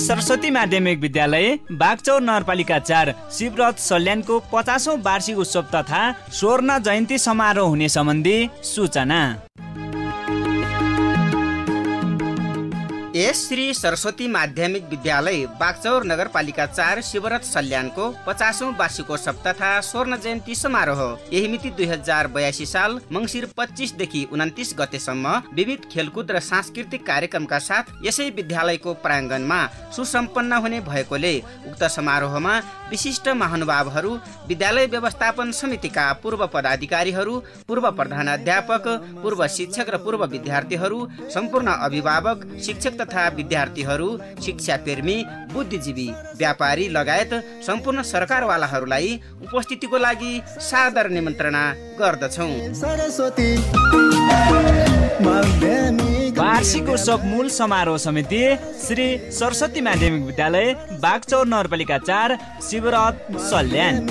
सरस्वती माध्यमिक विद्यालय बागचौर नगरपालिका 4 शिवरथ सल्यानको 50औं वार्षिक उत्सव तथा स्वर्ण जयन्ती समारोह हुने सम्बन्धी सूचना। यस श्री सरस्वती माध्यमिक विद्यालय बागचौर नगरपालिका 4 शिवरथ सल्यानको 50औं वार्षिकोत्सव तथा स्वर्ण जयन्ती समारोह यही मिति 2082 साल मङ्सिर 25 देखि 29 गतेसम्म विविध खेलकुद र सांस्कृतिक कार्यक्रमका साथ यसै विद्यालयको प्राङ्गणमा सुसम्पन्न हुने भएकोले उक्त समारोहमा विशिष्ट महानुभावहरू, विद्यालय व्यवस्थापन समितिका पूर्व पदाधिकारीहरू, पूर्व प्रधानाध्यापक, पूर्व शिक्षक र पूर्व विद्यार्थीहरू, सम्पूर्ण अभिभावक, शिक्षक तथा विद्यार्थीहरू, शिक्षाप्रेमी, बुद्धिजीवी, व्यापारी लगायत सम्पूर्ण सरकारवालाहरूलाई उपस्थितिको लागि सादर निमन्त्रणा गर्दछौँ। वार्षिक उत्सव मूल समारोह समिति श्री सरस्वती माध्यमिक विद्यालय बागचौर नगरपालिका 4 शिवरथ सल्यान।